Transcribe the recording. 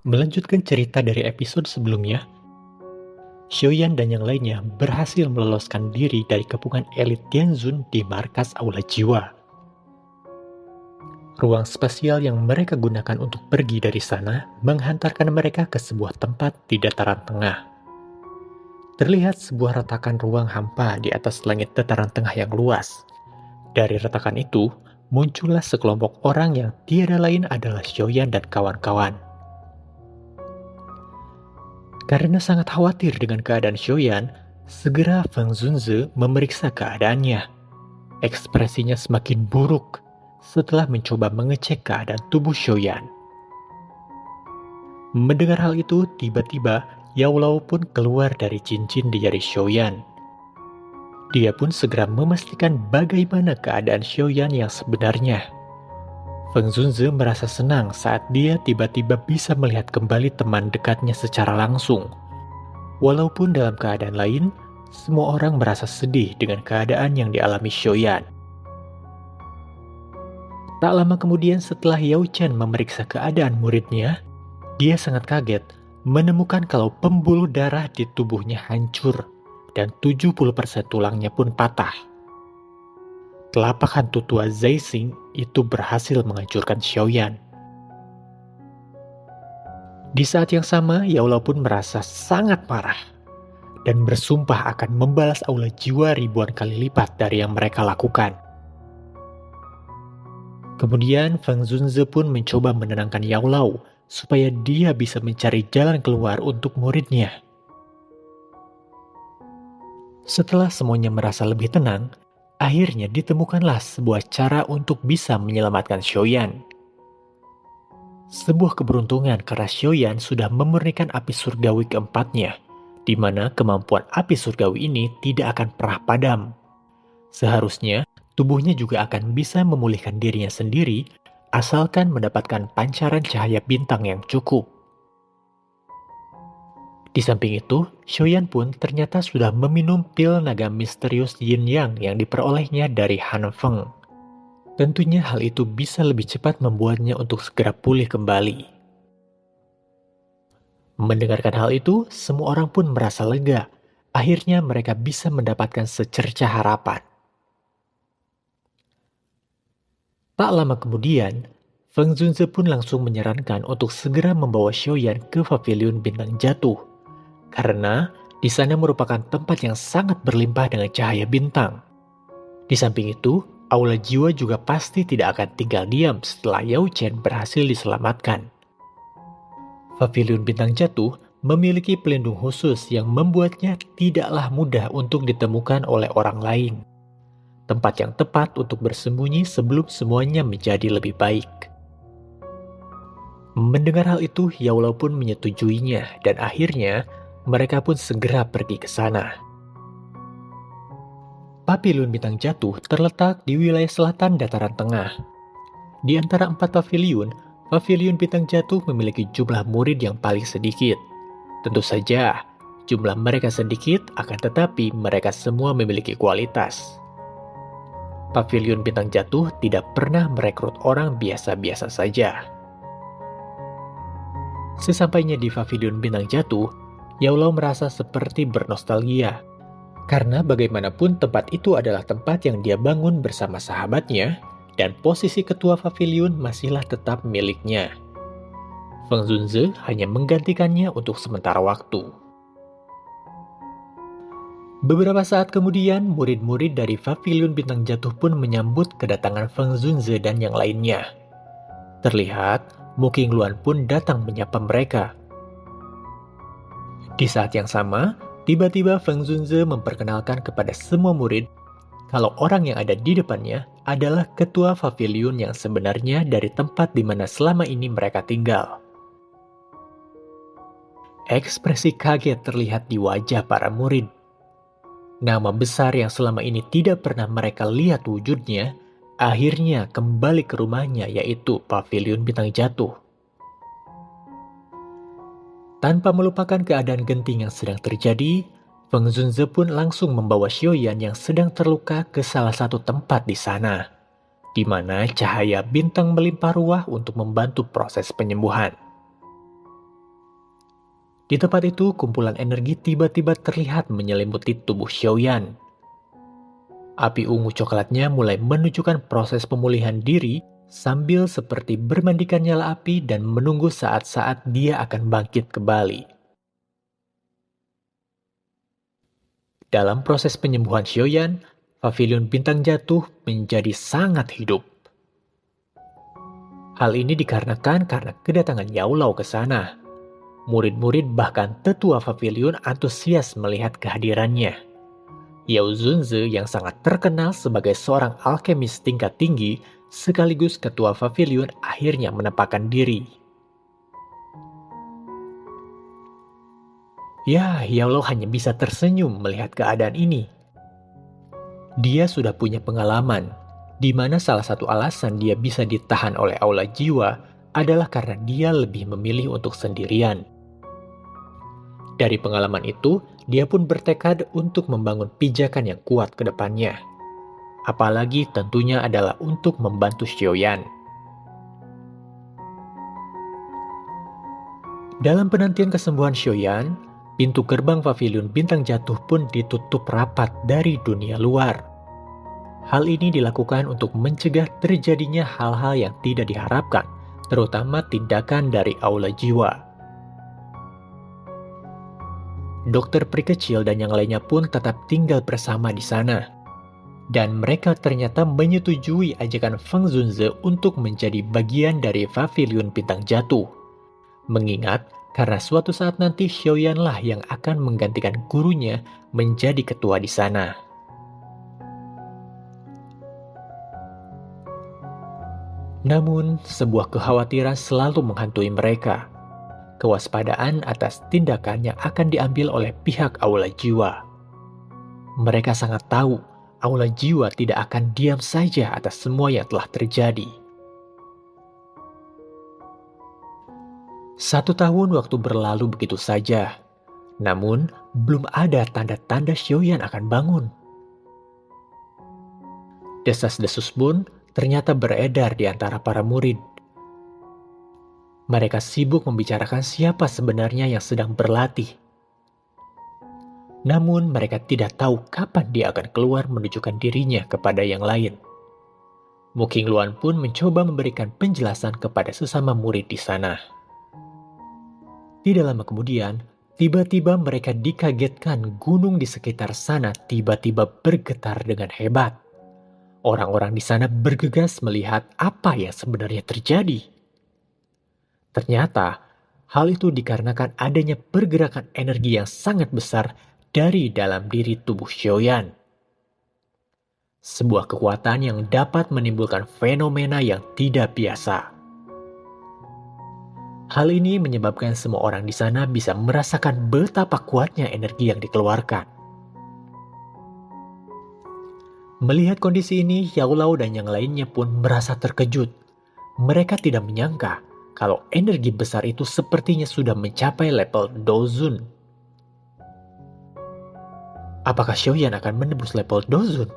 Melanjutkan cerita dari episode sebelumnya, Xiaoyan dan yang lainnya berhasil meloloskan diri dari kepungan elit Tianzun di markas Aula Jiwa. Ruang spasial yang mereka gunakan untuk pergi dari sana menghantarkan mereka ke sebuah tempat di dataran tengah. Terlihat sebuah retakan ruang hampa di atas langit dataran tengah yang luas. Dari retakan itu, muncullah sekelompok orang yang tiada lain adalah Xiaoyan dan kawan-kawan. Karena sangat khawatir dengan keadaan Xiaoyan, segera Feng Zunze memeriksa keadaannya. Ekspresinya semakin buruk setelah mencoba mengecek keadaan tubuh Xiaoyan. Mendengar hal itu, tiba-tiba Yao Lao pun keluar dari cincin di jari Xiaoyan. Dia pun segera memastikan bagaimana keadaan Xiaoyan yang sebenarnya. Feng Zunze merasa senang saat dia tiba-tiba bisa melihat kembali teman dekatnya secara langsung. Walaupun dalam keadaan lain, semua orang merasa sedih dengan keadaan yang dialami Xiaoyan. Tak lama kemudian setelah Yao Chen memeriksa keadaan muridnya, dia sangat kaget menemukan kalau pembuluh darah di tubuhnya hancur dan 70% tulangnya pun patah. Telapak hantu tua Zaixing itu berhasil menghancurkan Xiaoyan. Di saat yang sama, Yao Lao pun merasa sangat marah dan bersumpah akan membalas Aula Jiwa ribuan kali lipat dari yang mereka lakukan. Kemudian Feng Zunze pun mencoba menenangkan Yao Lao supaya dia bisa mencari jalan keluar untuk muridnya. Setelah semuanya merasa lebih tenang, akhirnya ditemukanlah sebuah cara untuk bisa menyelamatkan Xiaoyan. Sebuah keberuntungan karena Xiaoyan sudah memurnikan api surgawi keempatnya, di mana kemampuan api surgawi ini tidak akan pernah padam. Seharusnya, tubuhnya juga akan bisa memulihkan dirinya sendiri, asalkan mendapatkan pancaran cahaya bintang yang cukup. Di samping itu, Xiaoyan pun ternyata sudah meminum pil naga misterius Yin Yang yang diperolehnya dari Han Feng. Tentunya hal itu bisa lebih cepat membuatnya untuk segera pulih kembali. Mendengarkan hal itu, semua orang pun merasa lega. Akhirnya mereka bisa mendapatkan secercah harapan. Tak lama kemudian, Feng Zunze pun langsung menyarankan untuk segera membawa Xiaoyan ke pavilion bintang jatuh. Karena di sana merupakan tempat yang sangat berlimpah dengan cahaya bintang. Di samping itu, Aula Jiwa juga pasti tidak akan tinggal diam setelah Yao Chen berhasil diselamatkan. Pavilion bintang jatuh memiliki pelindung khusus yang membuatnya tidaklah mudah untuk ditemukan oleh orang lain. Tempat yang tepat untuk bersembunyi sebelum semuanya menjadi lebih baik. Mendengar hal itu, Yao Lao pun menyetujuinya dan akhirnya mereka pun segera pergi ke sana. Pavilion bintang jatuh terletak di wilayah selatan dataran tengah. Di antara 4 pavilion, pavilion bintang jatuh memiliki jumlah murid yang paling sedikit. Tentu saja, jumlah mereka sedikit akan tetapi mereka semua memiliki kualitas. Pavilion bintang jatuh tidak pernah merekrut orang biasa-biasa saja. Sesampainya di pavilion bintang jatuh, Yao Lao merasa seperti bernostalgia. Karena bagaimanapun tempat itu adalah tempat yang dia bangun bersama sahabatnya, dan posisi ketua pavilion masihlah tetap miliknya. Feng Zunze hanya menggantikannya untuk sementara waktu. Beberapa saat kemudian, murid-murid dari pavilion bintang jatuh pun menyambut kedatangan Feng Zunze dan yang lainnya. Terlihat, Mu Qingluan pun datang menyapa mereka. Di saat yang sama, tiba-tiba Feng Zunze memperkenalkan kepada semua murid kalau orang yang ada di depannya adalah ketua pavilion yang sebenarnya dari tempat di mana selama ini mereka tinggal. Ekspresi kaget terlihat di wajah para murid. Nama besar yang selama ini tidak pernah mereka lihat wujudnya, akhirnya kembali ke rumahnya, yaitu pavilion bintang jatuh. Tanpa melupakan keadaan genting yang sedang terjadi, Feng Zunze pun langsung membawa Xiaoyan yang sedang terluka ke salah satu tempat di sana, di mana cahaya bintang melimpah ruah untuk membantu proses penyembuhan. Di tempat itu, kumpulan energi tiba-tiba terlihat menyelimuti tubuh Xiaoyan. Api ungu coklatnya mulai menunjukkan proses pemulihan diri sambil seperti bermandikan nyala api dan menunggu saat-saat dia akan bangkit kembali. Dalam proses penyembuhan Xiaoyan, pavilion bintang jatuh menjadi sangat hidup. Hal ini dikarenakan karena kedatangan Yao Lao ke sana. Murid-murid bahkan tetua pavilion antusias melihat kehadirannya. Yao Zunze yang sangat terkenal sebagai seorang alkemis tingkat tinggi sekaligus ketua pavilion akhirnya menempatkan diri. Ya, Yao Lao hanya bisa tersenyum melihat keadaan ini. Dia sudah punya pengalaman, di mana salah satu alasan dia bisa ditahan oleh aula jiwa adalah karena dia lebih memilih untuk sendirian. Dari pengalaman itu, dia pun bertekad untuk membangun pijakan yang kuat ke depannya. Apalagi tentunya adalah untuk membantu Xiaoyan. Dalam penantian kesembuhan Xiaoyan, pintu gerbang pavilion bintang jatuh pun ditutup rapat dari dunia luar. Hal ini dilakukan untuk mencegah terjadinya hal-hal yang tidak diharapkan, terutama tindakan dari aula jiwa. Dokter peri kecil dan yang lainnya pun tetap tinggal bersama di sana. Dan mereka ternyata menyetujui ajakan Feng Zunze untuk menjadi bagian dari pavilion bintang jatuh. Mengingat karena suatu saat nanti Xiaoyan lah yang akan menggantikan gurunya menjadi ketua di sana. Namun, sebuah kekhawatiran selalu menghantui mereka. Kewaspadaan atas tindakan yang akan diambil oleh pihak aula jiwa. Mereka sangat tahu aula jiwa tidak akan diam saja atas semua yang telah terjadi. 1 tahun waktu berlalu begitu saja. Namun, belum ada tanda-tanda Xiaoyan akan bangun. Desas-desus pun ternyata beredar di antara para murid. Mereka sibuk membicarakan siapa sebenarnya yang sedang berlatih. Namun mereka tidak tahu kapan dia akan keluar menunjukkan dirinya kepada yang lain. Mu Qingluan pun mencoba memberikan penjelasan kepada sesama murid di sana. Tidak lama kemudian, tiba-tiba mereka dikagetkan gunung di sekitar sana tiba-tiba bergetar dengan hebat. Orang-orang di sana bergegas melihat apa yang sebenarnya terjadi. Ternyata, hal itu dikarenakan adanya pergerakan energi yang sangat besar dari dalam diri tubuh Xiaoyan. Sebuah kekuatan yang dapat menimbulkan fenomena yang tidak biasa. Hal ini menyebabkan semua orang di sana bisa merasakan betapa kuatnya energi yang dikeluarkan. Melihat kondisi ini, Yao Lao dan yang lainnya pun merasa terkejut. Mereka tidak menyangka kalau energi besar itu sepertinya sudah mencapai level Dozun. Apakah Xiaoyan akan menembus level Dozun?